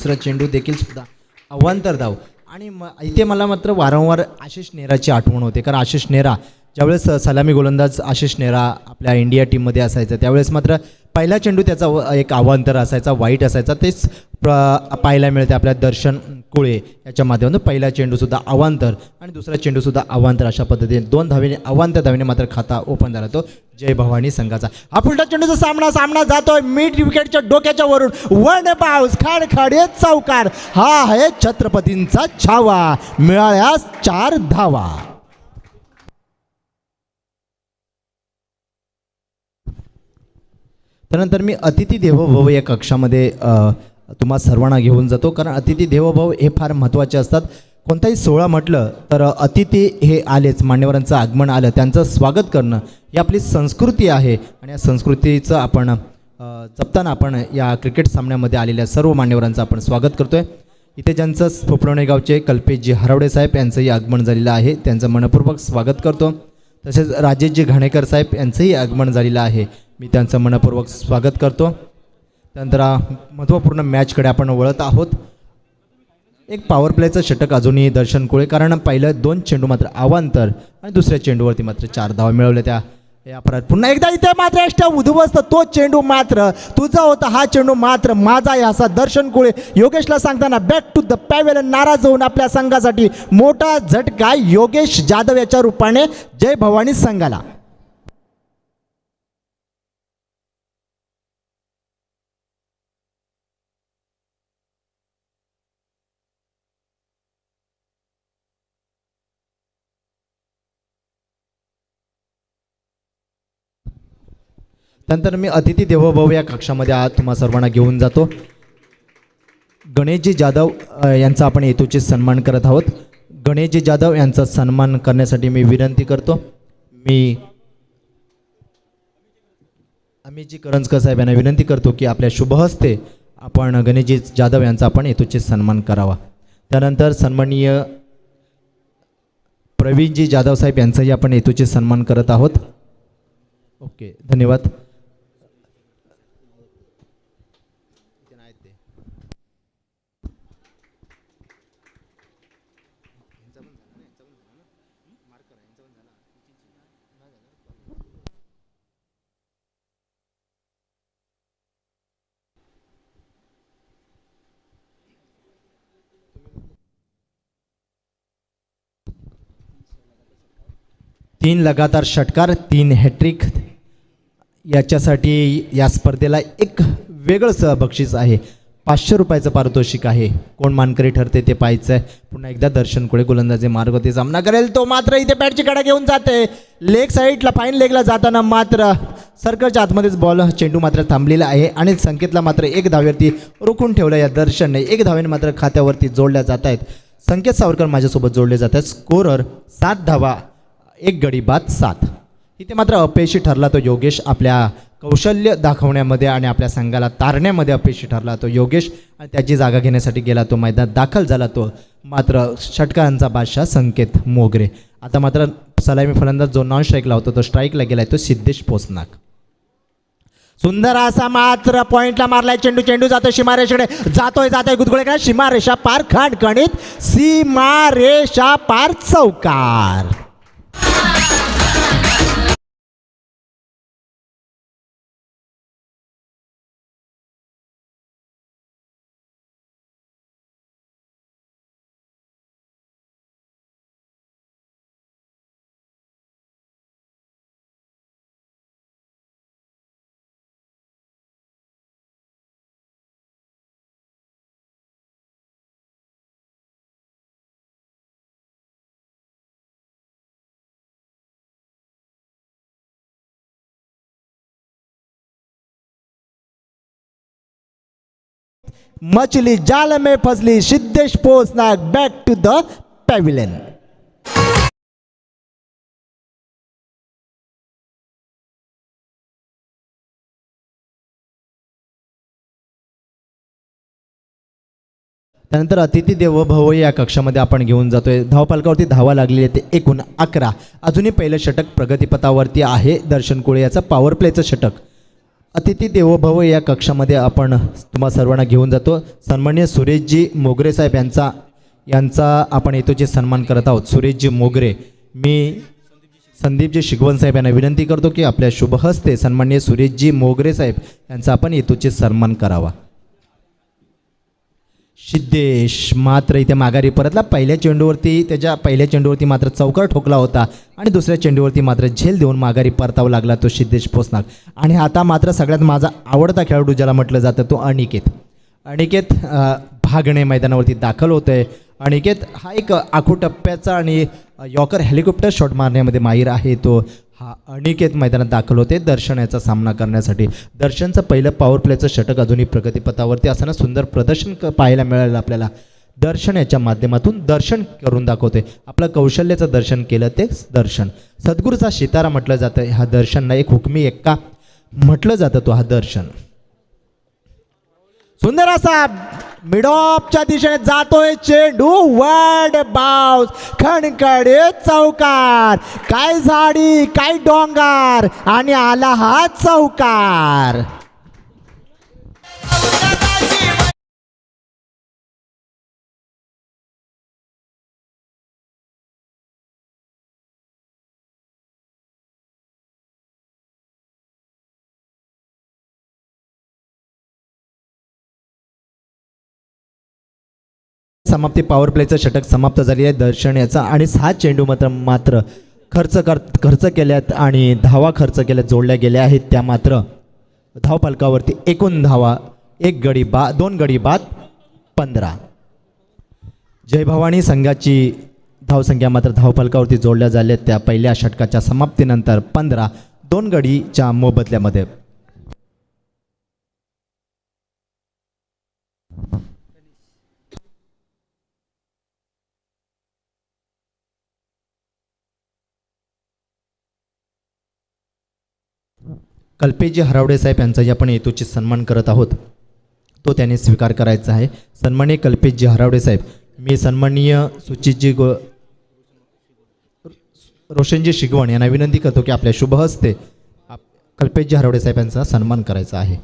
दुसरा चेंडू देखील सुद्धा अवांतर धाव. आणि इथे मला मात्र वारंवार आशिष नेहराची आठवण होते, कारण आशिष नेहरा ज्यावेळेस सलामी गोलंदाज आशिष नेहरा आपल्या इंडिया टीममध्ये असायचा त्यावेळेस मात्र पहिला चेंडू त्याचा एक अवांतर असायचा, वाईट असायचा. तेच पाहायला मिळते आपल्या दर्शन कुळे याच्या माध्यमातून. पहिला चेंडूसुद्धा अवांतर आणि दुसरा चेंडूसुद्धा अवांतर, अशा पद्धतीने 2 धावेने अवांतर धावेने मात्र खाता ओपन झाला तो जय भवानी संघाचा. हा पुलटा चेंडूचा सामना जातोय मिड विकेटच्या डोक्याच्या वरून. वन बाउन्स खाडखाडे चौकार. हा आहे छत्रपतींचा छावा. मिळाल्यास 4 धावा. त्यानंतर मी अतिथी देवो भव या कक्षामध्ये तुम्हा सर्वांना घेऊन जातो, कारण अतिथी देवो भव हे फार महत्त्वाचे असतात. कोणताही सोहळा म्हटलं तर अतिथी हे आलेच, मान्यवरांचं आगमन आलं, त्यांचं स्वागत करणं ही आपली संस्कृती आहे. आणि या संस्कृतीचं आपण जपताना आपण या क्रिकेट सामन्यामध्ये आलेल्या सर्व मान्यवरांचं आपण स्वागत करतो आहे. इथे ज्यांचं पोपळवणे गावचे कल्पेशजी हरवडे साहेब यांचंही आगमन झालेलं आहे, त्यांचं मनपूर्वक स्वागत करतो. तसेच राजेशजी घाणेकर साहेब यांचंही आगमन झालेलं आहे, मी त्यांचं मनपूर्वक स्वागत करतो. त्यानंतर महत्त्वपूर्ण मॅचकडे आपण वळत आहोत. एक पॉवर प्लेचं षटक अजूनही दर्शन कुळे, कारण पहिलं 2 चेंडू मात्र अवांतर आणि दुसऱ्या चेंडूवरती मात्र 4 धावा मिळवल्या. त्या या परत पुन्हा एकदा इथे मात्र एक्स्ट्रा उद्ध्वस्त. तो चेंडू मात्र तुझा होता, हा चेंडू मात्र माझा आहे असा दर्शन कुळे योगेशला सांगताना बॅक टू द पॅवेलियन नाराज होऊन आपल्या संघासाठी मोठा झटका योगेश जाधव याच्या रूपाने जय भवानी संघाला. नंतर मी अतिथी देवो भव या कक्षामध्ये आज तुम्हा सर्वांना घेऊन जातो. गणेशजी जाधव यांचा आपण हेतूचे सन्मान करत आहोत. गणेशजी जाधव यांचा सन्मान करण्यासाठी मी विनंती करतो. मी अमितजी करंजकर साहेब यांना विनंती करतो की आपल्या शुभहस्ते आपण गणेशजी जाधव यांचा आपण हेतूचे सन्मान करावा. त्यानंतर सन्माननीय प्रवीणजी जाधव साहेब यांचाही आपण हेतूचे सन्मान करत आहोत. ओके, धन्यवाद. तीन लगातार षटकार, 3 हॅट्रिक, याच्यासाठी या स्पर्धेला एक वेगळंच बक्षीस आहे. 500 रुपयाचं पारितोषिक आहे. कोण मानकरी ठरते ते पाहायचं आहे. पुन्हा एकदा दर्शन कुळे गोलंदाजी मार्गवरती सामना करेल. तो मात्र इथे बॅटची कडा घेऊन जाते लेग साईडला, फाईन लेगला जाताना मात्र सर्कलच्या आतमध्येच बॉल चेंडू मात्र थांबलेला आहे आणि संकेतला मात्र 1 धावेवरती रोखून ठेवलं या दर्शनने. 1 धावेने मात्र खात्यावरती जोडल्या जात आहेत. संकेत सावरकर माझ्यासोबत जोडले जात आहेत. स्कोरर 7 धावा, 1 गडी बाद 7. इथे मात्र अपयशी ठरला तो योगेश. आपल्या कौशल्य दाखवण्यामध्ये आणि आपल्या संघाला तारण्यामध्ये अपयशी ठरला तो योगेश आणि त्याची जागा घेण्यासाठी गेला तो मैदानात दाखल झाला तो मात्र षटकारांचा बादशाह संकेत मोगरे. आता मात्र सलामी फलंदाज जो नॉन स्ट्राईकला होता तो स्ट्राईकला गेलाय तो सिद्धेश पोसनाक. सुंदर असा मात्र पॉइंटला मारलाय चेंडू. चेंडू जातोय सीमारेषेकडे, जातोय गुदगुळेकडे. सीमारेषा पार खणखणीत, सीमारेषा पार चौकार. मछली जाल में फसली, Siddhesh Posnak back to the pavilion. त्यानंतर अतिथी देवो भव या कक्षामध्ये आपण घेऊन जातोय. धावपालकावरती धावा लागलेली आहे ते एकूण 11. अजूनही पहिलं षटक प्रगतीपथावरती आहे. दर्शन कुळे याचं पॉवर प्लेचं षटक. अतिथी देवो भव या कक्षामध्ये आपण तुम्हा सर्वांना घेऊन जातो. सन्माननीय सुरेशजी मोगरे साहेब यांचा आपण येतोचे सन्मान करत आहोत. सुरेशजी मोगरे, मी संदीपजी शिगवण साहेब यांना विनंती करतो की आपल्या शुभ हस्ते सन्माननीय सुरेशजी मोगरे साहेब यांचा आपण येतोचे सन्मान करावा. सिद्धेश मात्र इथे माघारी परतला. त्याच्या पहिल्या चेंडूवरती मात्र चौकार ठोकला होता आणि दुसऱ्या चेंडूवरती मात्र झेल देऊन माघारी परतावा लागला तो सिद्धेश पोसनाक. आणि आता मात्र सगळ्यात माझा आवडता खेळाडू ज्याला म्हटलं जातं तो अनिकेत भागणे मैदानावरती दाखल होत आहे. अनिकेत हा एक आखू टप्प्याचा आणि यॉकर हेलिकॉप्टर शॉट मारण्यामध्ये माहीर आहे. तो हा अनिकेत मैदानात दाखल होते दर्शन याचा सामना करण्यासाठी. दर्शनचं पहिलं पॉवर प्लेचं षटक अजूनही प्रगतीपथावरती असताना सुंदर प्रदर्शन पाहायला मिळालं आपल्याला. दर्शन याच्या माध्यमातून दर्शन करून दाखवते. आपलं कौशल्याचं दर्शन केलं ते दर्शन. सद्गुरूचा सितारा म्हटलं जातं ह्या दर्शनला. एक हुकमी एक्का म्हटलं जातं तो हा दर्शन. सुंदर असा मिडॉपच्या दिशेने जातोय चेंडू. वर्ड बाउस खणखडे चौकार. काय झाडी काय डोंगर आणि आला हा चौकार. समाप्ती पॉवर प्लेचं षटक समाप्त झाली आहे दर्शन याचा. आणि 6 चेंडू मात्र खर्च केल्यात आणि धावा खर्च केल्यात जोडल्या गेल्या आहेत. त्या मात्र धावफलकावरती एकूण धावा 2 गडी बाद 15. जय भवानी संघाची धावसंख्या मात्र धावफलकावरती जोडल्या झाल्या त्या पहिल्या षटकाच्या समाप्तीनंतर 15 2 गडीच्या मोबदल्यामध्ये. कल्पेशजी हरावडे साहेब यांचा जे आपण हेतूची सन्मान करत आहोत तो त्यांनी स्वीकार करायचा आहे. सन्माननीय कल्पेशजी हरावडे साहेब, मी सन्माननीय सुचितजी रोशनजी शिगवण यांना विनंती करतो की आपल्या शुभ हस्ते कल्पेशजी हरावडे साहेब यांचा सन्मान करायचा आहे.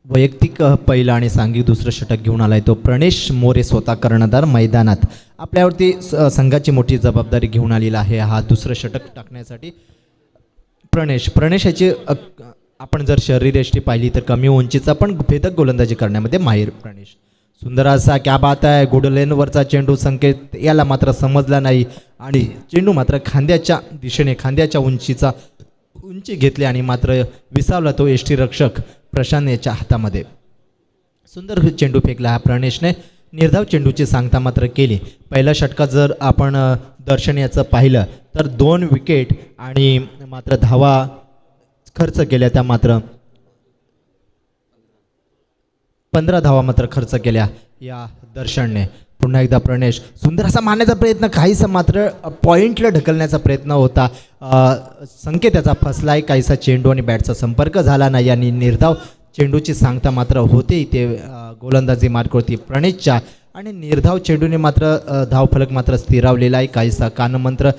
वैयक्तिक पहिला आणि सांघिक दुसरं षटक घेऊन आलाय तो प्रणेश मोरे, स्वतः कर्णधार मैदानात. आपल्यावरती संघाची मोठी जबाबदारी घेऊन आलेला आहे हा दुसरं षटक टाकण्यासाठी. प्रणेश याची आपण जर शरीरयष्टी पाहिली तर कमी उंचीचा पण भेदक गोलंदाजी करण्यामध्ये माहीर प्रणेश. सुंदर असा क्या बात आहे. गुडलेनवरचा चेंडू संकेत याला मात्र समजला नाही आणि चेंडू मात्र खांद्याच्या दिशेने खांद्याच्या उंची घेतली आणि मात्र विसावला तो यष्टीरक्षक प्रशांत याच्या हातामध्ये. सुंदर चेंडू फेकला हा प्रणेशने. निर्धाव चेंडूची सांगता मात्र केली. पहिल्या षटकात जर आपण दर्शन याचं पाहिलं तर 2 विकेट आणि मात्र धावा खर्च केल्या त्या मात्र 15 धावा मात्र खर्च केल्या या दर्शनने. पुन्हा एकदा प्रणेश सुंदर असा मारण्याचा प्रयत्न, काहीसा मात्र पॉईंटला ढकलण्याचा प्रयत्न होता. संकेत त्याचा फसलाय. काहीसा चेंडू आणि बॅटचा संपर्क झाला नाही आणि निर्धाव चेंडूची सांगता मात्र होते इथे गोलंदाजी मार्कवरती प्रणेशच्या. आणि निर्धाव चेंडूने मात्र धावफलक मात्र स्थिरावलेला आहे. काहीसा कानमंत्र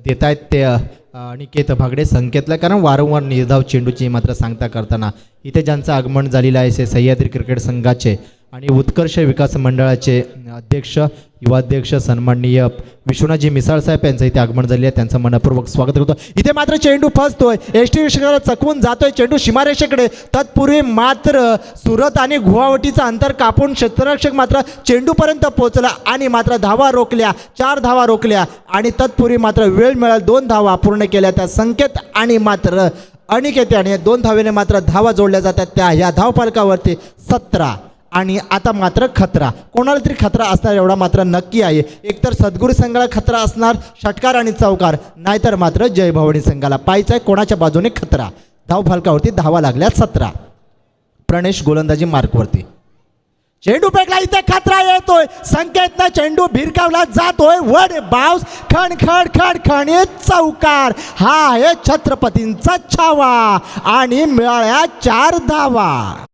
देत आहेत ते अनिकेत भागडे संकेतला, कारण वारंवार निर्धाव चेंडूची मात्र सांगता करताना इथे ज्यांचं आगमन झालेलं आहे सह्याद्री क्रिकेट संघाचे आणि उत्कर्ष विकास मंडळाचे अध्यक्ष युवाध्यक्ष सन्माननीय विश्वनाथजी मिसाळ साहेब यांचं इथे आगमन झाले आहे. त्यांचं मनपूर्वक स्वागत करतो. इथे मात्र चेंडू फसतोय. यष्टीरक्षकाला चकवून जातोय चेंडू सीमारेषेकडे. तत्पूर्वी मात्र सुरत आणि गुवाहाटीचं अंतर कापून क्षेत्ररक्षक मात्र चेंडूपर्यंत पोहोचला आणि मात्र धावा रोखल्या. 4 धावा रोखल्या आणि तत्पूर्वी मात्र वेळ मिळाला 2 धावा पूर्ण केल्या त्या संकेत आणि मात्र अनिकेत याने 2 धावेने मात्र धावा जोडल्या जातात त्या ह्या धावफलकावरती 17. आणि आता मात्र खतरा, कोणाला तरी खतरा असणार एवढा मात्र नक्की आहे. एकतर सद्गुरू संघाला खतरा असणार षटकार आणि चौकार, नाहीतर मात्र जय भवानी संघाला पाहायचं आहे कोणाच्या बाजूने खतरा. धावफलकावरती धावा लागल्या 17. प्रणेश गोलंदाजी मार्कवरती. चेंडू फेकला, इथे खतरा येतोय, संकेतनं चेंडू भिरकावला जातोय, वड बाउस, खण खण खण खण चौकार. हा आहे छत्रपतींचा छावा आणि मिळाल्या 4 धावा.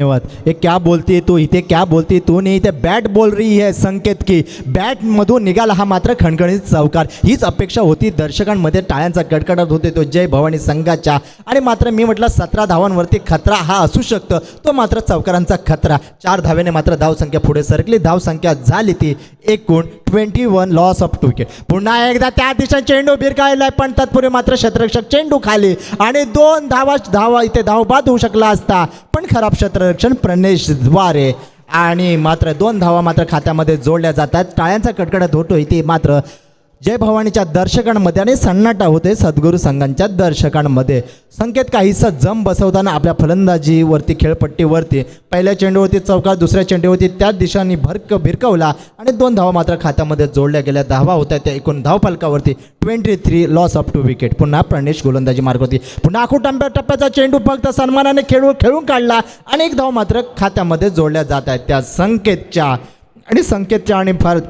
धन्यवाद. ये क्या बोलती तू, इथे क्या बोलती तू, नाही इथे बॅट बोल रही है संकेत की. बॅट मधून निघाला हा मात्र खणखणीत चौकार. हीच अपेक्षा होती दर्शकांमध्ये, टाळ्यांचा कडकडाट होते तो जय भवानी संघाच्या. आणि मात्र मी म्हटलं 17 धावांवरती खतरा हा असू शकतं, तो मात्र चौकारांचा खतरा. 4 धावेने मात्र धावसंख्या पुढे सरकली. धावसंख्या झाली ती एकूण 21, लॉस ऑफ 2 विकेट. पुन्हा एकदा त्या दिशेने चेंडू भिरकावलाय, पण तत्पूर्वी मात्र क्षेत्ररक्षक चेंडू खाली आणि 2 धावा इथे धावबाद होऊ शकला असता, पण खराब क्षेत्ररक्षण प्रणेश द्वारे. आणि मात्र 2 धावा मात्र खात्यामध्ये जोडल्या जातात. टाळ्यांचा कडकडाट होतो इथे मात्र जय भवानीच्या दर्शकांमध्ये आणि सन्नाटा होते सद्गुरू संघांच्या दर्शकांमध्ये. संकेत काहीसा जम बसवताना आपल्या फलंदाजीवरती, खेळपट्टीवरती पहिल्या चेंडूवरती चौकार, दुसऱ्या चेंडूवरती त्याच दिशांनी भिरकवला आणि 2 धावा मात्र खात्यामध्ये जोडल्या गेल्या. धावा होत्या त्या एकूण धावफलकावरती 23, लॉस ऑफ 2 विकेट. पुन्हा प्रणेश गोलंदाजी मार्कवरती. पुन्हा आखू टप्प्याचा चेंडू फक्त सन्मानाने खेळून काढला आणि 1 धाव मात्र खात्यामध्ये जोडल्या जात आहेत त्या संकेतच्या आणि फार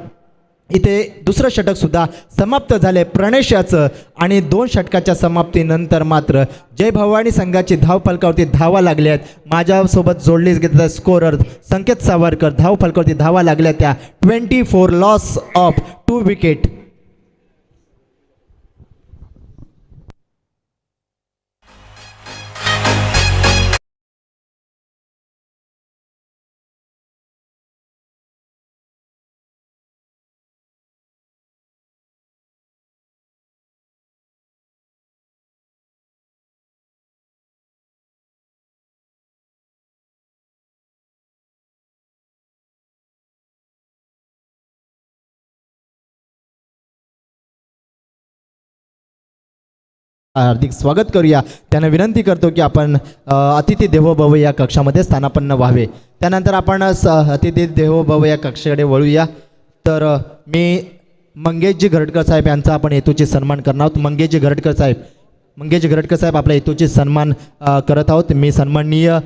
इथे दुसरं षटकसुद्धा समाप्त झाले प्रणेशाचं. आणि 2 षटकाच्या समाप्तीनंतर मात्र जय भवानी संघाची धावफलकावरती धावा लागल्या आहेत. माझ्यासोबत जोडले गेले स्कोरर संकेत सावरकर. धावफलकावरती धावा लागल्या त्या 24, लॉस ऑफ 2 विकेट. हार्दिक स्वागत करूया. त्यांना विनंती करतो की आपण अतिथी देवो भव या कक्षामध्ये स्थानापन्न व्हावे. त्यानंतर आपण अतिथी देवो भव या कक्षाकडे वळूया. तर मी मंगेशजी घरटकर साहेब यांचा आपण हेतूचे सन्मान करणार आहोत. मंगेशजी घरटकर साहेब आपल्या हेतूचे सन्मान करत आहोत. मी सन्माननीय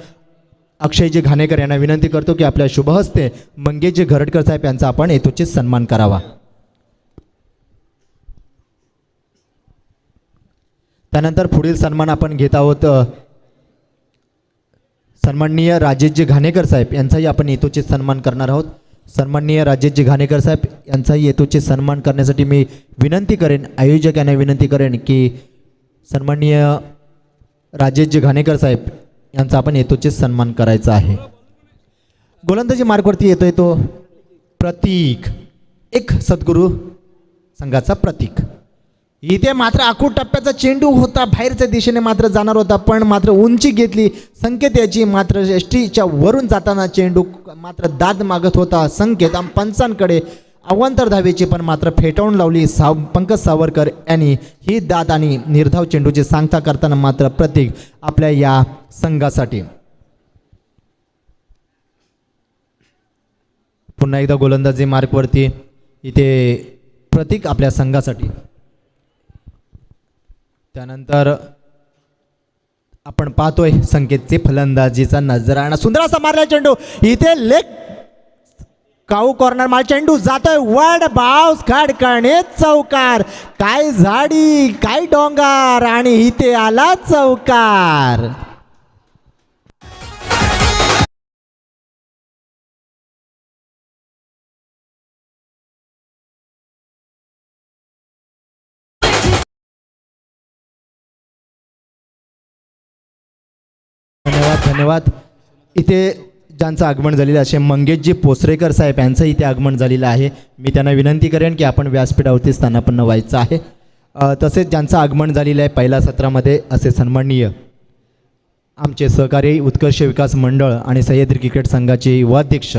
अक्षयजी घाणेकर यांना विनंती करतो की आपल्या शुभहस्ते मंगेशजी घरटकर साहेब यांचा आपण हेतूचे सन्मान करावा. त्यानंतर पुढील सन्मान आपण घेत आहोत सन्माननीय राजेशजी घाणेकर साहेब यांचाही आपण हेतूचे सन्मान करणार आहोत. सन्माननीय राजेशजी घाणेकर साहेब यांचाही हेतूचे सन्मान करण्यासाठी मी विनंती करेन, आयोजक यांना विनंती करेन की सन्माननीय राजेशजी घाणेकर साहेब यांचा आपण हेतूचे सन्मान करायचा आहे. गोलंदाजी मार्कवरती येतोय तो प्रतीक, एक सद्गुरू संघाचा प्रतीक. इथे मात्र आखूड टप्प्याचा चेंडू होता, बाहेरच्या दिशेने मात्र जाणार होता, पण मात्र उंची घेतली संकेत याची. मात्र एसटीच्या वरून जाताना चेंडू मात्र दाद मागत होता संकेत. पंचांकडे अवांतर धावेची पण मात्र फेटाळून लावली पंकज सावरकर यांनी ही दाद आणि निर्धाव चेंडूची सांगता करताना मात्र प्रतीक आपल्या या संघासाठी. पुन्हा एकदा गोलंदाजी मार्कवरती इथे प्रतीक आपल्या संघासाठी. त्यानंतर आपण पाहतोय संकेतचे फलंदाजीचा नजराणा. सुंदर असा मारला चेंडू इथे लेग काऊ कॉर्नर मार चेंडू जातोय वड बाउस खडकणे चौकार. काय झाडी काय डोंगर आणि इथे आला चौकार. धन्यवाद. इथे ज्यांचं आगमन झालेलं असे मंगेशजी पोसरेकर साहेब यांचं इथे आगमन झालेलं आहे. मी त्यांना विनंती करेन की आपण व्यासपीठावरती स्थानापन्न व्हायचं आहे. तसेच ज्यांचं आगमन झालेलं आहे पहिल्या सत्रामध्ये असे सन्माननीय आमचे सहकारी उत्कर्ष विकास मंडळ आणि सह्याद्री क्रिकेट संघाचे युवाध्यक्ष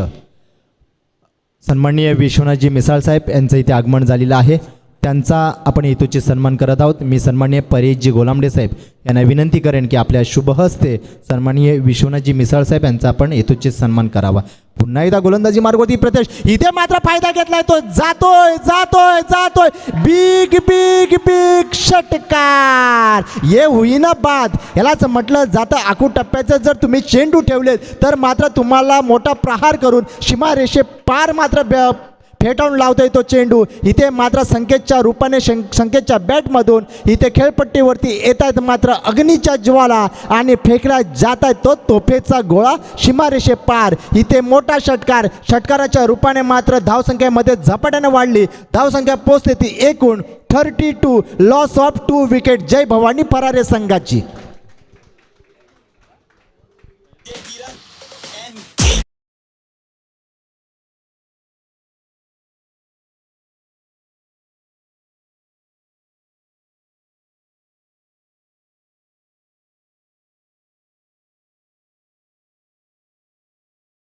सन्माननीय विश्वनाथजी मिसाळ साहेब यांचं इथे आगमन झालेलं आहे. त्यांचा आपण हेतूचे सन्मान करत आहोत. मी सन्माननीय परेशजी गोलामडे साहेब यांना विनंती करेन की आपल्या शुभ हस्ते सन्माननीय विश्वनाथजी मिसाळ साहेब यांचा आपण हेतूचे सन्मान करावा. पुन्हा एकदा गोलंदाजी मार्गवरती प्रत्यक्ष इथे मात्र फायदा घेतलाय, तो जातोय जातोय जातोय, बिग बिग बिग षटकार. ये होईना बाद, यालाच म्हटलं जातं. आखू टप्प्याचं जर तुम्ही चेंडू ठेवलेत तर मात्र तुम्हाला मोठा प्रहार करून सीमारेषे पार मात्र फेटाळून लावता येतो चेंडू. इथे मात्र संकेतच्या रूपाने संकेतच्या बॅटमधून इथे खेळपट्टीवरती येत आहेत मात्र अग्नीच्या ज्वाला आणि फेकला जात आहे तो तोफेचा गोळा सीमारेषे पार. इथे मोठा षटकार, षटकाराच्या रूपाने मात्र धावसंख्येमध्ये झपाट्याने वाढली. धावसंख्या पोहोचते ती एकूण 32, लॉस ऑफ 2 विकेट जय भवानी फरारे संघाची.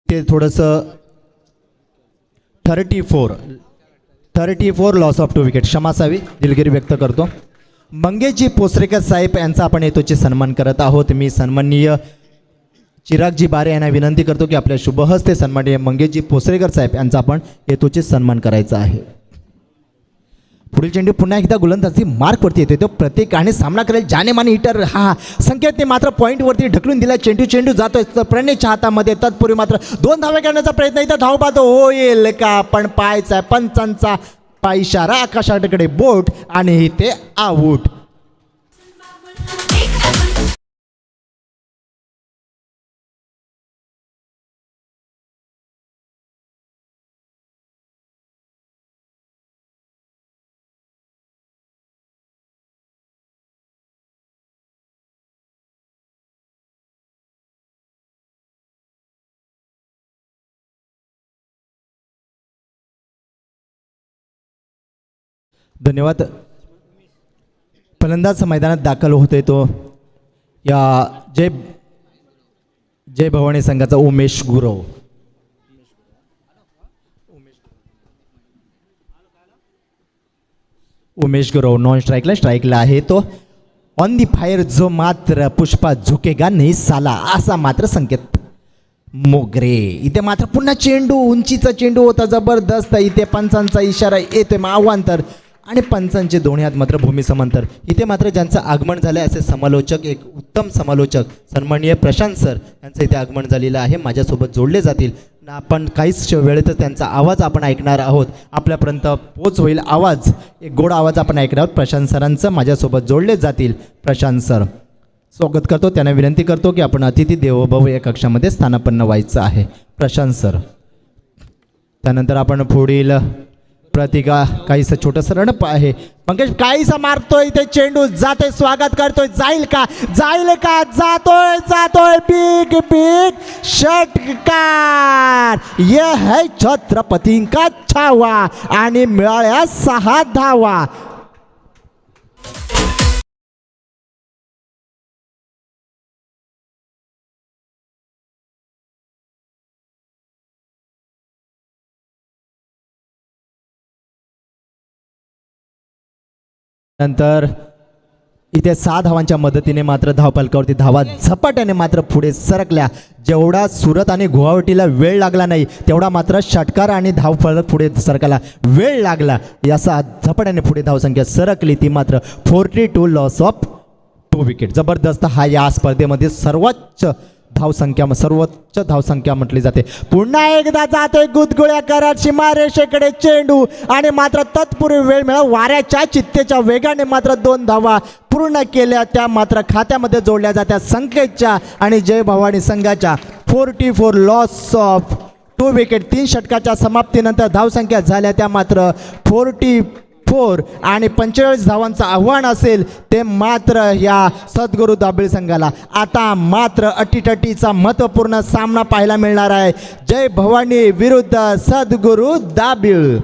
ते थोडंसं 34 लॉस ऑफ 2 विकेट, क्षमा असावी, दिलगिरी व्यक्त करतो. मंगेशजी पोसरेकर साहेब यांचा आपण हेतूचे सन्मान करत आहोत. मी सन्माननीय चिरागजी बारे यांना विनंती करतो की आपल्या शुभ हस्ते सन्माननीय मंगेशजी पोसरेकर साहेब यांचा आपण हेतूचे सन्मान करायचा आहे. पुढील चेंडू पुन्हा एकदा गोलंदाजी मार्कवरती येतो. तो प्रत्येक आणि सामना करेल जानेमाने हिटर हा संकेतने मात्र पॉईंटवरती ढकलून दिला. चेंडू जातोय प्रणयच्या हातामध्ये. तत्पूर्वी मात्र 2 धावे करण्याचा प्रयत्न, इथं धावबाद होईल का, पण पायचा पंचांचा पाय इशारा आकाशाकडे बोट आणि इथे आऊट. धन्यवाद. फलंदाज मैदानात दाखल होतोय तो या जय भवानी संघाचा उमेश गुरव. नॉन स्ट्राईकला आहे तो. ऑन दी फायर जो मात्र पुष्पा झुकेगा नाही साला, असा मात्र संकेत मोगरे. इथे मात्र पुन्हा चेंडू, उंचीचा चेंडू होता जबरदस्त. इथे पंचांचा इशारा येतोय अवांतर आणि पंचांचे दोन्ही हात मात्र भूमी समांतर. इथे मात्र ज्यांचं आगमन झालं असे समालोचक, एक उत्तम समालोचक सन्माननीय प्रशांत सर यांचं इथे आगमन झालेलं आहे. माझ्यासोबत जोडले जातील. आपण काहीच वेळेतच त्यांचा आवाज आपण ऐकणार आहोत. आपल्यापर्यंत पोच होईल आवाज, एक गोड आवाज आपण ऐकणार आहोत. प्रशांत सरांचं माझ्यासोबत जोडले जातील. प्रशांत सर स्वागत करतो. त्यांना विनंती करतो की आपण अतिथी देवोभव या कक्षामध्ये स्थानापन्न व्हायचं आहे. प्रशांत सर. त्यानंतर आपण पुढील प्रतिका काहीसं छोटंसं रणप आहे. पंकज काहीसा मारतोय, इथे चेंडू जातोय, स्वागत करतोय, जाईल का जातोय बिग बिग षटकार. ये है छत्रपती का छावा आणि मिळाल्या 6 धावा. नंतर इथे 6 धावांच्या मदतीने मात्र धावफलकावरती धावा झपाट्याने मात्र पुढे सरकल्या. जेवढा सुरत आणि गुवाहाटीला वेळ लागला नाही तेवढा मात्र षटकार आणि धावफलक पुढे सरकायला वेळ लागला. याचा झपाट्याने पुढे धावसंख्या सरकली. ती मात्र 42 लॉस ऑफ 2 विकेट. जबरदस्त हा या स्पर्धेमध्ये सर्वोच्च धावसंख्या म्हटली जाते. पुन्हा एकदा जातोय गुदगुळ्या करत सीमारेषेकडे चेंडू आणि मात्र तत्पूर्वी वेळ मिळाला. वाऱ्याच्या चित्तेच्या वेगाने मात्र 2 धावा पूर्ण केल्या. त्या मात्र खात्यामध्ये जोडल्या जात्या संकेतच्या आणि जय भवानी संघाच्या. 44 लॉस ऑफ 2 विकेट. 3 षटकाच्या समाप्तीनंतर धावसंख्या झाल्या त्या मात्र 44 आणि 45 धावांचं आव्हान असेल ते मात्र या सद्गुरू दाबिळ संघाला. आता मात्र अटीतटीचा महत्त्वपूर्ण सामना पाहायला मिळणार आहे. जय भवानी विरुद्ध सद्गुरू दाबिळ.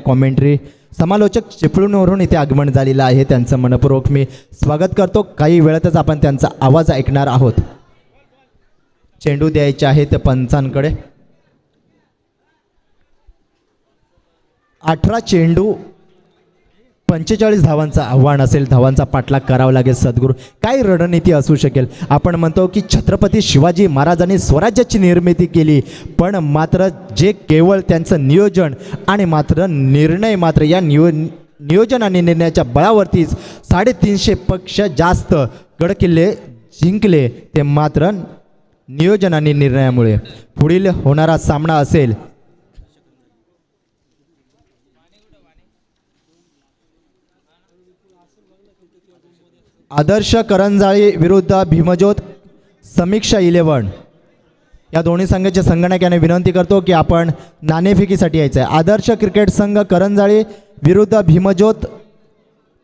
कॉमेंट्री समालोचक चिपळूणवरून इथे आगमन झालेलं आहे. त्यांचं मनपूर्वक मी स्वागत करतो. काही वेळातच आपण त्यांचा आवाज ऐकणार आहोत. चेंडू द्यायचे आहेत पंचांकडे. 18 चेंडू 45 धावांचं आव्हान असेल. धावांचा पाठलाग करावा लागेल. सद्गुरू काय रणनीती असू शकेल. आपण म्हणतो की छत्रपती शिवाजी महाराजांनी स्वराज्याची निर्मिती केली, पण मात्र जे केवळ त्यांचं नियोजन आणि मात्र निर्णय मात्र या नियोजन आणि निर्णयाच्या बळावरतीच 350 पेक्षा जास्त गडकिल्ले जिंकले, ते मात्र नियोजन आणि निर्णयामुळे. पुढील होणारा सामना असेल आदर्श करंजाळी विरुद्ध भीमज्योत समीक्षा 11. या दोन्ही संघाच्या संगणकाने विनंती करतो की आपण नाणेफेकीसाठी यायचं आहे. आदर्श क्रिकेट संघ करंजाळी विरुद्ध भीमज्योत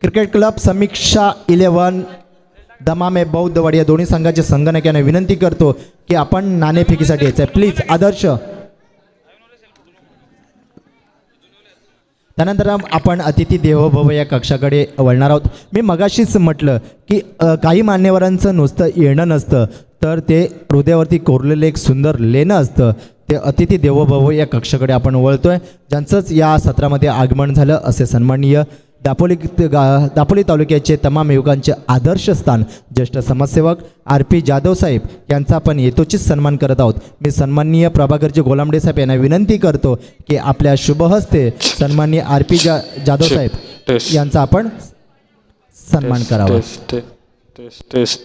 क्रिकेट क्लब समीक्षा 11 दमामे बौद्धवाडी. या दोन्ही संघाच्या संगणकाने विनंती करतो की आपण नाणेफेकीसाठी यायचं आहे. प्लीज आदर्श. त्यानंतर आपण अतिथी देवो भव या कक्षाकडे वळणार आहोत. मी मगाशीच म्हटलं की काही मान्यवरांचं नुसतं येणं नसतं, तर ते हृदयावरती कोरलेलं एक सुंदर लेणं असतं. ते अतिथी देवो भव या कक्षाकडे आपण वळतोय. ज्यांचंच या सत्रामध्ये आगमन झालं असे सन्माननीय दापोली तालुक्याचे तमाम युवकांचे आदर्श स्थान ज्येष्ठ समाजसेवक RP जाधव साहेब यांचा आपण येतोचित सन्मान करत आहोत. मी सन्माननीय प्रभाकरजी गोलामडे साहेब यांना विनंती करतो की आपल्या शुभ हस्ते सन्माननीय RP जाधव साहेब यांचा आपण सन्मान करावा. Hello check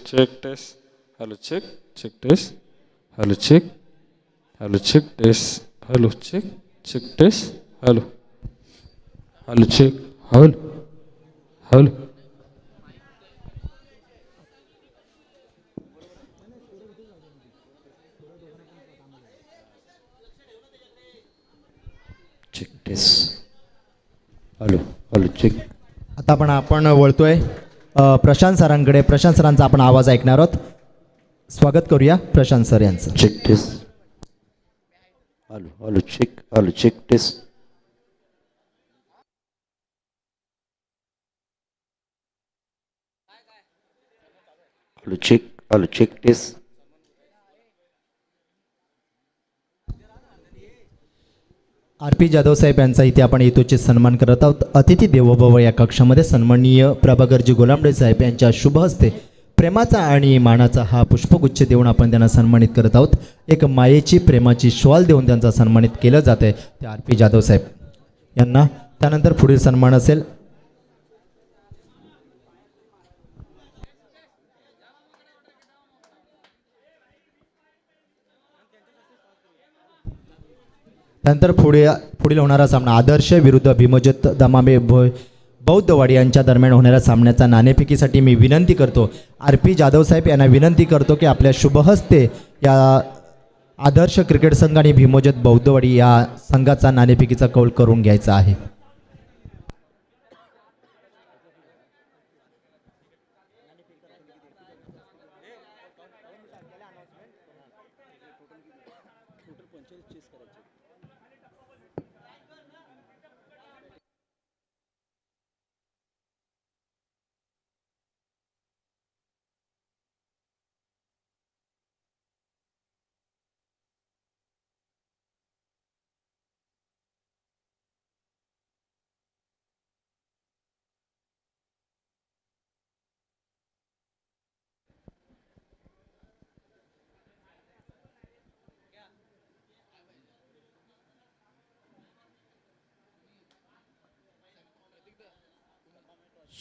check test hello check hello check test hello check check test hello hello check hello hello. Check test hello hello check. आता आपण वळतोय प्रशांत सरांकडे. प्रशांत सरांचा आपण आवाज ऐकणार आहोत. स्वागत करूया प्रशांत सर यांचं. Check test hello hello check hello check test hello check test. RP Jadhav साहेब यांचा इथे आपण येतोचित सन्मान करत आहोत. अतिथी देवो भव या कक्षामध्ये सन्माननीय प्रभाकरजी गोलामडे साहेब यांच्या शुभ हस्ते प्रेमाचा आणि मानाचा हा पुष्पगुच्छ देऊन आपण त्यांना सन्मानित करत आहोत. एक मायेची प्रेमाची शॉल देऊन त्यांचा सन्मानित केलं जात आहे ते RP जाधव साहेब यांना. त्यानंतर पुढील सन्मान असेल त्यानंतर पुढील होणारा सामना आदर्श विरुद्ध भीमज्योत दमामे बौद्धवाडी यांच्या दरम्यान होणाऱ्या सामन्याचा नाणेफेकीसाठी मी विनंती करतो RP जाधव साहेब यांना विनंती करतो की आपल्या शुभहस्ते या आदर्श क्रिकेट संघ आणि भीमज्योत बौद्धवाडी या संघाचा नाणेफेकीचा कौल करून घ्यायचा आहे.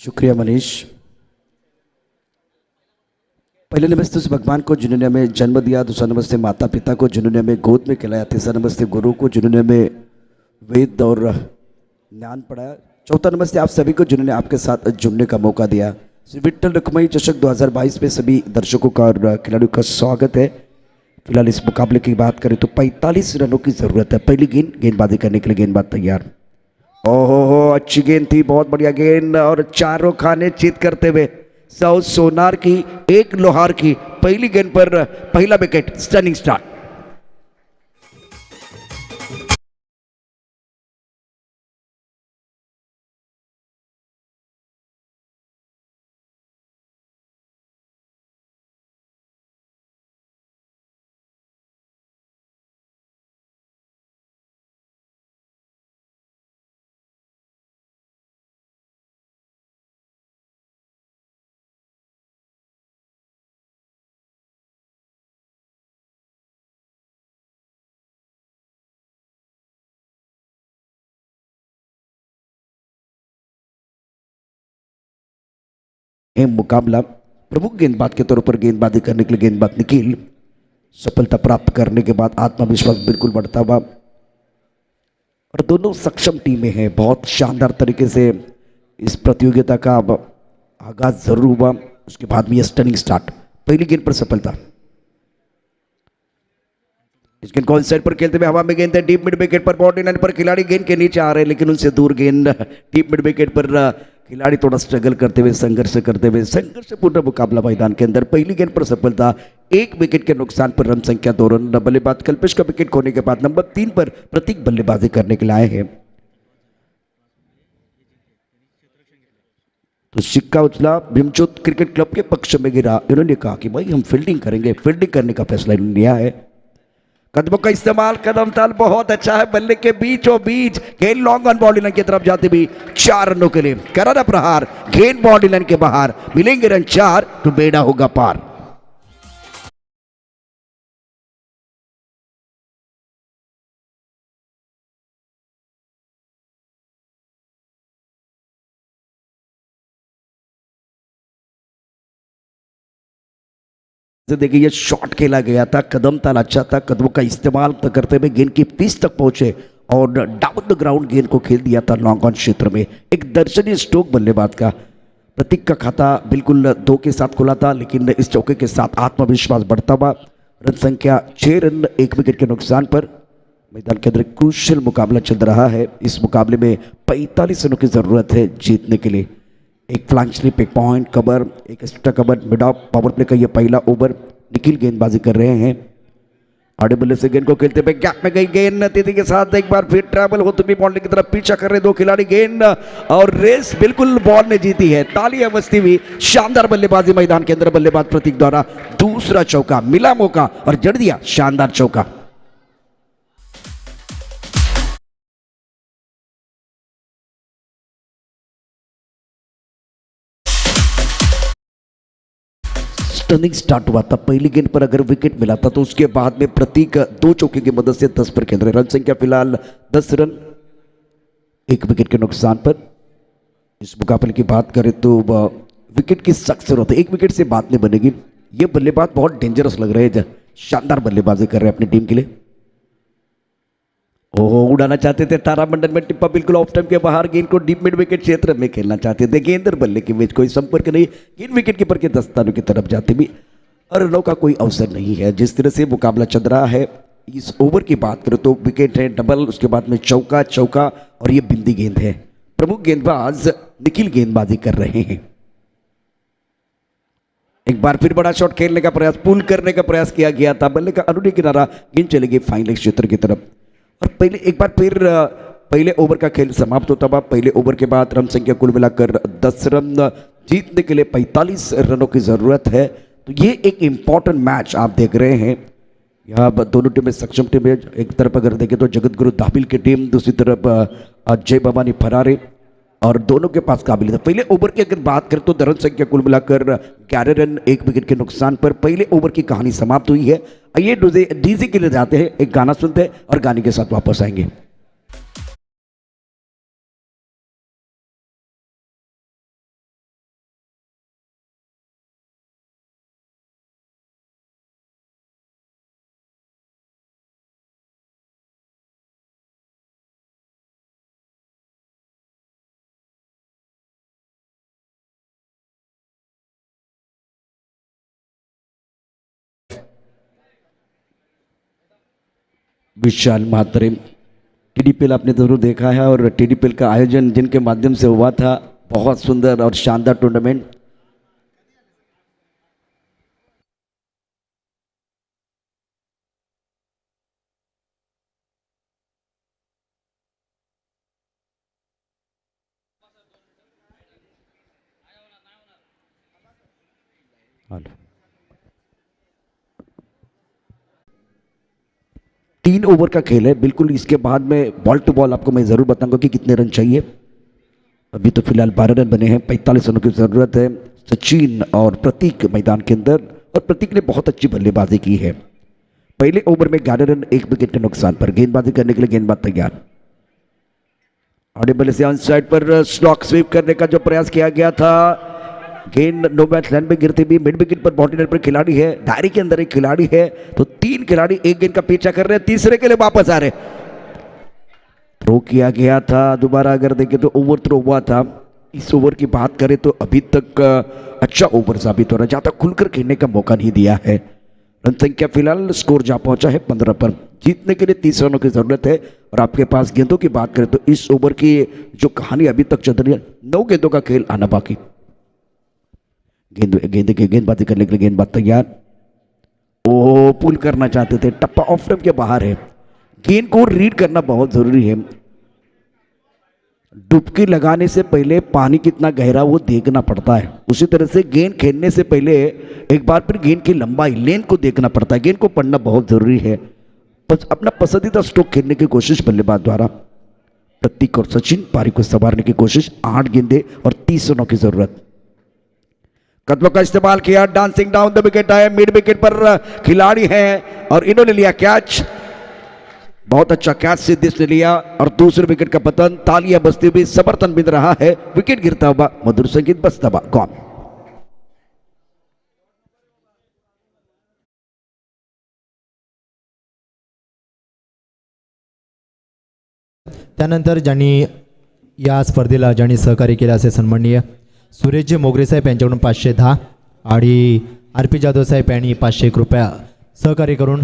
शुक्रिया मनीष. पहले नमस्ते उस भगवान को जिन्होंने हमें जन्म दिया. दूसरा नमस्ते माता पिता को जिन्होंने हमें गोद में खिलाया. तीसरा नमस्ते गुरु को जिन्होंने हमें वेद और ज्ञान पढ़ाया. चौथा नमस्ते आप सभी को जिन्होंने आपके साथ जुड़ने का मौका दिया. श्री विट्ठल रुक्मणी चषक 2022 में सभी दर्शकों का और खिलाड़ियों का स्वागत है. फिलहाल इस मुकाबले की बात करें तो 45 रनों की ज़रूरत है. पहली गेंदबाजी करने के लिए गेंदबाज तैयार. ओहो हो अच्छी गेंद थी. बहुत बढ़िया गेंद और चारों खाने चित करते हुए 100 सोनार की 1 लोहार की. पहली गेंद पर पहला विकेट. Stunning start. ये मुकाबला प्रमुख गेंदबाज के तौर पर गेंदबाजी करने के लिए गेंदबाज निखिल सफलता प्राप्त करने के बाद आत्मविश्वास बिल्कुल बढ़ता हुआ, और दोनों सक्षम टीमें हैं। बहुत शानदार तरीके से इस प्रतियोगिता का अब आगाज जरूर हुआ, उसके बाद में यह स्टनिंग स्टार्ट। पहली गेंद पर सफलता, इस गेंद को साइड पर खेलते हुए हवा में गेंद है डीप मिड विकेट पर, बाउंड्री लाइन पर खिलाड़ी गेंद के नीचे आ रहे हैं, लेकिन उनसे दूर गेंद डीप मिड विकेट पर खिलाड़ी थोड़ा स्ट्रगल करते हुए संघर्षपूर्ण मुकाबला मैदान के अंदर। पहली गेंद पर सफलता, 1 विकेट के नुकसान पर रन संख्या 2 रन। बल्लेबाज कल्पेश का विकेट खोने के बाद नंबर 3 पर प्रतीक बल्लेबाजी करने के लिए आए हैं। तो सिक्का उछला, भीमचोद क्रिकेट क्लब के पक्ष में गिरा। इन्होंने कहा कि भाई हम फील्डिंग करेंगे, फील्डिंग करने का फैसला इन्होंने लिया है। कदमों का इस्तेमाल, कदम ताल बहुत अच्छा है, बल्ले के बीचों बीच गेंद लॉन्ग ऑन बाउंड्री लाइन की तरफ जाती भी 4 रनों के लिए करारा प्रहार, गेंद बाउंड्री लाइन के बाहर, मिलेंगे रन 4 तो बेड़ा होगा पार। देखिए ये शॉट खेला गया था, कदम ताल अच्छा था, कदमों का इस्तेमाल करते हुए गेंद की पिच तक पहुंचे और डाउन द ग्राउंड गेंद को खेल दिया था लॉन्ग ऑन क्षेत्र में। एक दर्शनीय स्ट्रोक बल्लेबाज का। प्रतीक का खाता बिल्कुल 2 के साथ खुला था, लेकिन इस चौके के साथ आत्मविश्वास बढ़ता हुआ। रन संख्या 6 रन, 1 विकेट के नुकसान पर मैदान के अंदर क्रूशियल मुकाबला चल रहा है। इस मुकाबले में 45 रनों की जरूरत है जीतने के लिए। एक फ्लैंक स्लिप, एक पॉइंट कवर, एक extra cover, mid of power play का यह पहला ओवर। निखिल गेंदबाजी कर रहे हैं। आड़े बल्ले से गेंद को खेलते हुए गैप में गई गेंद, तेजी के साथ एक बार फिर ट्रैवल होते हुए बाउंड्री की तरफ पीछा कर रहे 2 खिलाड़ी। गेंद और रेस बिल्कुल बॉल ने जीती है। तालियां बजती हुई शानदार बल्लेबाजी मैदान के अंदर बल्लेबाज प्रतीक द्वारा। दूसरा चौका, मिला मौका और जड़ दिया शानदार चौका। टर्निंग स्टार्ट हुआ था। पहली गेंद पर अगर विकेट मिला था तो उसके बाद में प्रतीक 2 चौके की मदद से 10 पर खेल रहे। रन संख्या फिलहाल 10 रन, 1 विकेट के नुकसान पर। इस मुकाबले की बात करें तो विकेट की सख्त जरूरत है, 1 विकेट से बात नहीं बनेगी। ये बल्लेबाज बहुत डेंजरस लग रहे हैं, शानदार बल्लेबाजी कर रहे हैं अपनी टीम के लिए। ओह, उड़ाना चाहते थे तारामंडल में, टिप्पा बिल्कुल ऑफ टाइम के बाहर। गेंद को डीप मिड विकेट क्षेत्र में खेलना चाहते थे, गेंदर बल्ले के बीच कोई संपर्क नहीं। गेंद विकेट कीपर के दस्तानों की तरफ जाते भी और रनों का कोई अवसर नहीं है। जिस तरह से मुकाबला चल रहा है, इस ओवर की बात करें तो विकेट है डबल, उसके बाद में चौका चौका और ये बिंदी गेंद है। प्रमुख गेंदबाज निखिल गेंदबाजी कर रहे हैं। एक बार फिर बड़ा शॉट खेलने का प्रयास, पुल करने का प्रयास किया गया था, बल्ले का अनुनी किनारा, गेंद चली गई फाइनल क्षेत्र की तरफ। और पहले एक बार फिर पहले ओवर का खेल समाप्त होता हुआ। पहले ओवर के बाद रन संख्या कुल मिलाकर 10 रन, जीतने के लिए 45 रनों की जरूरत है। तो ये एक इंपॉर्टेंट मैच आप देख रहे हैं। यहाँ दोनों टीमें सक्षम टीम है। एक तरफ अगर देखें तो जगत गुरु दाबिल की टीम, दूसरी तरफ जय भवानी फरारे, और दोनों के पास काबिलियत है। पहले ओवर की अगर बात करें तो रन संख्या कुल मिलाकर 11 रन, 1 विकेट के नुकसान पर पहले ओवर की कहानी समाप्त हुई है। आइए डीजे के लिए जाते हैं, एक गाना सुनते हैं और गाने के साथ वापस आएंगे। विशाल महात्रे, टीडीपीएल आपने जरूर देखा है, और टीडीपीएल का आयोजन जिनके माध्यम से हुआ था, बहुत सुंदर और शानदार टूर्नामेंट। तीन ओवर का खेल है बिल्कुल। इसके बाद में बॉल टू बॉल आपको मैं ज़रूर बताऊंगा कि कितने रन चाहिए। अभी तो फिलहाल 12 रन बने हैं, 45 रनों की ज़रूरत है। सचिन और प्रतीक मैदान के अंदर, और प्रतीक ने बहुत अच्छी बल्लेबाजी की है। पहले ओवर में 11 रन, 1 विकेट के नुकसान पर। गेंदबाजी करने के लिए गेंदबाज तैयार। आड़े बल्ले से ऑन साइड पर स्लॉक स्वीप करने का जो प्रयास किया गया था, गेंद नो बैट लाइन पे गिरती भी मिड विकेट पर बाउंड्री लाइन पर खिलाड़ी है, डायरी के अंदर एक खिलाड़ी है, तो 3 खिलाड़ी एक गेंद का पीछा कर रहे हैं, तीसरे के लिए वापस आ रहे। थ्रो किया गया था, दोबारा अगर देखें तो ओवर थ्रो हुआ था। इस ओवर की बात करें तो अभी तक अच्छा ओवर साबित हो रहा है, ज़्यादा खुलकर खेलने का मौका नहीं दिया है। रन संख्या फिलहाल स्कोर जा पहुंचा है 15 पर। जीतने के लिए 30 रनों की जरूरत है। और आपके पास गेंदों की बात करें तो इस ओवर की जो कहानी अभी तक चल रही है, 9 गेंदों का खेल आना बाकी। गेंदबाजी करने के लिए गेंदबाज तैयार। ओ पुल करना चाहते थे, टप्पा ऑफ स्टंप के बाहर है। गेंद को रीड करना बहुत जरूरी है। डुबकी लगाने से पहले पानी कितना गहरा वो देखना पड़ता है। उसी तरह से गेंद खेलने से पहले एक बार फिर गेंद की लंबाई लेंथ को देखना पड़ता है। गेंद को पढ़ना बहुत जरूरी है। अपना पसंदीदा स्ट्रोक खेलने की कोशिश बल्लेबाज द्वारा। प्रतीक और सचिन पारी को संवारने की कोशिश। 8 गेंदे और 30 रनों की जरूरत। कदमों का इस्तेमाल किया, डांसिंग डाउन द विकेट आए, मिड विकेट पर खिलाड़ी हैं और इन्होंने लिया कैच। बहुत अच्छा कैच सिद्धेश ने लिया और दूसरे विकेट का पतन। तालियां बजती हुई समर्थन मिल रहा है। विकेट गिरता हुआ, मधुर संगीत बजता हुआ, गॉन। त्यानंतर ज्यांनी या स्पर्धेला ज्यांनी सहकार्य केले असे सन्माननीय सुरेशजी मोगरे साहेब यांच्याकडून 510 आणि RP जाधव साहेब यांनी 501 रुपया सहकार्य करून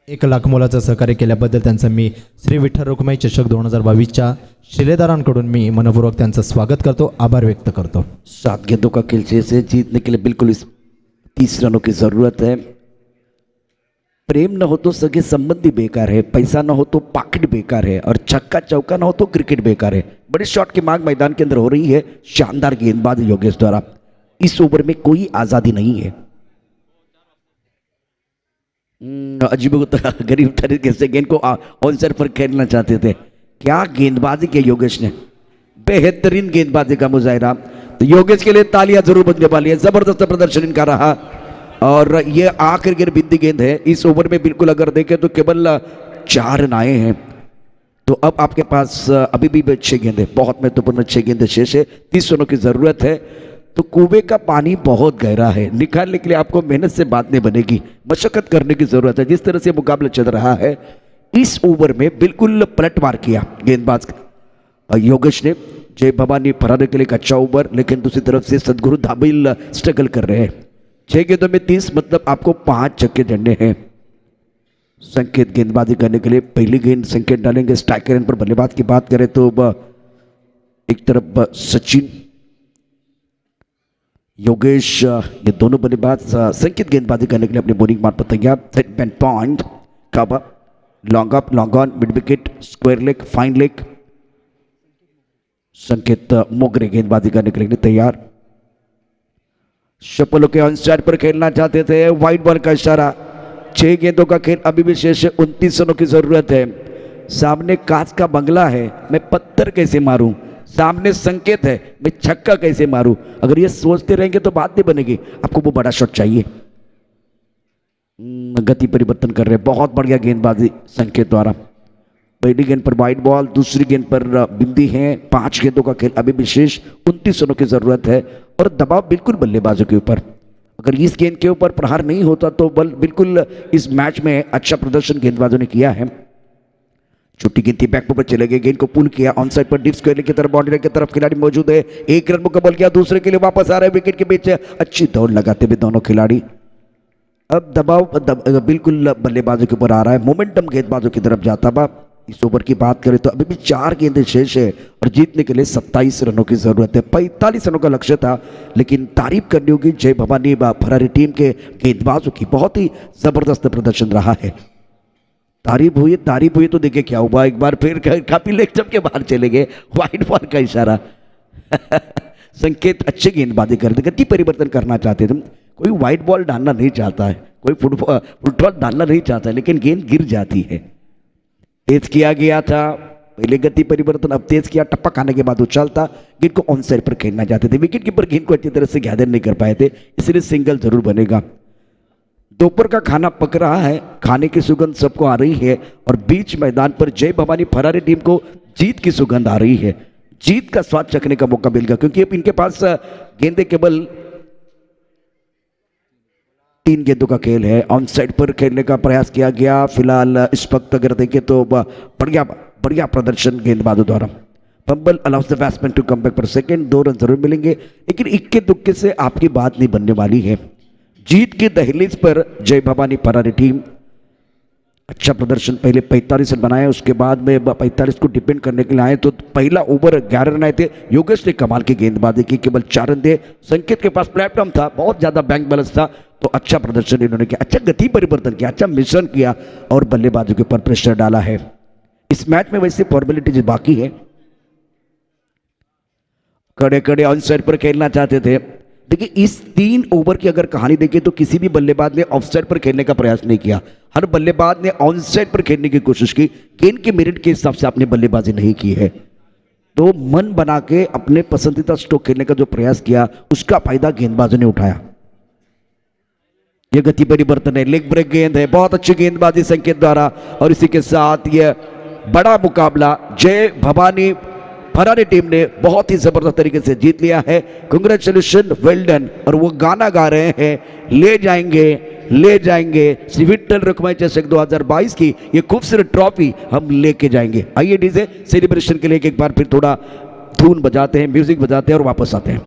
1 लाख मोलाचं सहकार्य केल्याबद्दल त्यांचं मी श्री विठ्ठल रुक्माई चषक 2022च्या शिलेदारांकडून मी मनपूर्वक त्यांचं स्वागत करतो, आभार व्यक्त करतो। 7 गेंदों का खेल शेष है। जीतने के लिए बिल्कुल इस 30 रनों की जरूरत है। प्रेम न हो तो सगे संबंधी बेकार है, पैसा न हो तो पाकिट बेकार है और छक्का चौका न हो तो क्रिकेट बेकार है। बड़े शॉट की मांग मैदान के अंदर हो रही है। शानदार गेंदबाज योगेश द्वारा। इस ओवर में कोई आजादी नहीं है। अजीब गरीब तरीके से गेंद को ऑनसर पर खेलना चाहते थे। क्या गेंदबाजी की योगेश ने, बेहतरीन गेंदबाजी का मुजाहिरा। तो योगेश के लिए तालियां जरूर बजने वाली है। जबरदस्त प्रदर्शन इनका रहा और ये आखिर गेंद बिंदी गेंद है। इस ओवर में बिल्कुल अगर देखें तो केवल 4 रन आए हैं। तो अब आपके पास अभी भी 6 गेंदे, बहुत महत्वपूर्ण 6 गेंदे शेष है। 30 रनों की जरूरत है। तो कुएं का पानी बहुत गहरा है, निकालने के लिए आपको मेहनत से बात नहीं बनेगी, मशक्कत करने की जरूरत है। जिस तरह से मुकाबला चल रहा है, इस ओवर में बिल्कुल पलटवार किया गेंदबाज योगेश ने। जय भवानी फरारे के लिए एक अच्छा ओवर, लेकिन दूसरी तरफ से सदगुरु धाबिल स्ट्रगल कर रहे हैं। 6 गेंदों में 30, मतलब आपको 5 छक्के जड़ने हैं। संकेत गेंदबाजी करने के लिए पहली गेंद संकेत डालेंगे स्ट्राइकर एंड पर। बल्लेबाज की बात करें तो एक तरफ सचिन, योगेश, ये दोनों बल्लेबाज संकेत गेंदबाजी करने के लिए अपनी बॉलिंग मार पर तैयार। सेट बैंड point, cover, long up, long on, mid wicket, square leg, fine leg. Sanket Mogre गेंदबाजी करने के लिए तैयार। शपलों के ऑन साइड पर खेलना चाहते थे। वाइड बॉल का इशारा। 6 गेंदों का खेल अभी भी शेष है। 29 रनों की जरूरत है। सामने कांच का बंगला है, मैं पत्थर कैसे मारूं। सामने संकेत है, मैं छक्का कैसे मारूं। अगर ये सोचते रहेंगे तो बात नहीं बनेगी। आपको वो बड़ा शॉट चाहिए। गति परिवर्तन कर रहे हैं। बहुत बढ़िया गेंदबाजी संकेत द्वारा। पहली गेंद पर वाइड बॉल, दूसरी गेंद पर बिंदी है। 5 गेंदों का खेल अभी विशेष। 29 रनों की जरूरत है और दबाव बिल्कुल बल्लेबाजों के ऊपर। अगर इस गेंद के ऊपर प्रहार नहीं होता तो बिल्कुल इस मैच में अच्छा प्रदर्शन गेंदबाजों ने किया है। छुट्टी गिनती बैक पर चले गए। गेंद को पुल किया ऑन साइड पर, डिप स्क्वायर की तरफ, बाउंड्री की तरफ खिलाड़ी मौजूद है। 1 रन मुकम्मल किया, दूसरे के लिए वापस आ रहे हैं। विकेट के बीच अच्छी दौड़ लगाते हुए दोनों खिलाड़ी। अब दबाव बिल्कुल बल्लेबाजों के ऊपर आ रहा है। मोमेंटम गेंदबाजों की तरफ जाता हुआ। इस ओवर की बात करें तो अभी भी 4 गेंदें शेष है और जीतने के लिए 27 रनों की जरूरत है। 45 रनों का लक्ष्य था, लेकिन तारीफ करनी होगी जय भवानी फरारी टीम के गेंदबाजों की। बहुत ही जबरदस्त प्रदर्शन रहा है। तारीफ हुई तो देखिए क्या हुआ। एक बार फिर काफी लेग स्टंप के बाहर चले गए। वाइड बॉल का इशारा। संकेत अच्छे गेंदबाजी करते, गति परिवर्तन करना चाहते थे। कोई वाइड बॉल डालना नहीं चाहता है, कोई फुटबॉल डालना नहीं चाहता है, लेकिन गेंद गिर जाती है। तेज किया गया था, पहले गति परिवर्तन, अब तेज किया। टप्पा खाने के बाद उछलता। गेंद को ऑन साइड पर खेलना चाहते थे। विकेट कीपर गेंद को अच्छी तरह से गैदर नहीं कर पाए थे, इसलिए सिंगल जरूर बनेगा। दोपहर का खाना पक रहा है, खाने की सुगंध सबको आ रही है और बीच मैदान पर जय भवानी फरारी टीम को जीत की सुगंध आ रही है। जीत का स्वाद चखने का मौका मिल गया, क्योंकि अब इनके पास गेंदे केवल 3 गेंदों का खेल है। ऑन साइड पर खेलने का प्रयास किया गया। फिलहाल इस वक्त अगर देखें तो बढ़िया बढ़िया प्रदर्शन गेंदबाजों द्वारा। Fumble allows the batsman to come back for second. 2 run जरूर मिलेंगे, लेकिन इक्के दुक्के से आपकी बात नहीं बनने वाली है। जीत की दहलीज पर जय भवानी फरारी टीम। अच्छा प्रदर्शन, पहले 45 रन बनाए, उसके बाद में 45 को डिपेंड करने के लिए आए तो पहला ओवर 11 रन आए थे। योगेश ने कमाल की गेंदबाजी की, केवल 4 रन दिए। संकेत के पास प्लेटफॉर्म था, बहुत ज़्यादा बैंक बैलेंस था, तो अच्छा प्रदर्शन इन्होंने किया, अच्छा गति परिवर्तन किया, अच्छा मिश्रण किया और बल्लेबाजों के ऊपर प्रेशर डाला है। इस मैच में वैसे फॉर्मेलिटीज बाकी है। कड़े कड़े ऑन साइड पर खेलना चाहते थे। देखिए, इस 3 ओवर की अगर कहानी देखें तो किसी भी बल्लेबाज ने ऑफ साइड पर खेलने का प्रयास नहीं किया। हर बल्लेबाज ने ऑन साइड पर खेलने की कोशिश की। गेंद के मेरिट के हिसाब से आपने बल्लेबाजी नहीं की है, तो मन बना के अपने पसंदीदा स्ट्रोक खेलने का जो प्रयास किया उसका फायदा गेंदबाजों ने उठाया। यह गति परिवर्तन है, लेग ब्रेक गेंद है, बहुत अच्छी गेंदबाजी संकेत द्वारा, और इसी के साथ यह बड़ा मुकाबला जय भवानी फरारी टीम ने बहुत ही जबरदस्त तरीके से जीत लिया है। कांग्रेचुलेशन, वेल डन। और वो गाना गा रहे हैं, ले जाएंगे श्री विट्ठल रुक्माई चषक 2022 की ये खूबसूरत ट्रॉफी हम लेके जाएंगे। आइए डीजे सेलिब्रेशन के लिए एक बार फिर थोड़ा धून बजाते हैं, म्यूजिक बजाते हैं और वापस आते हैं।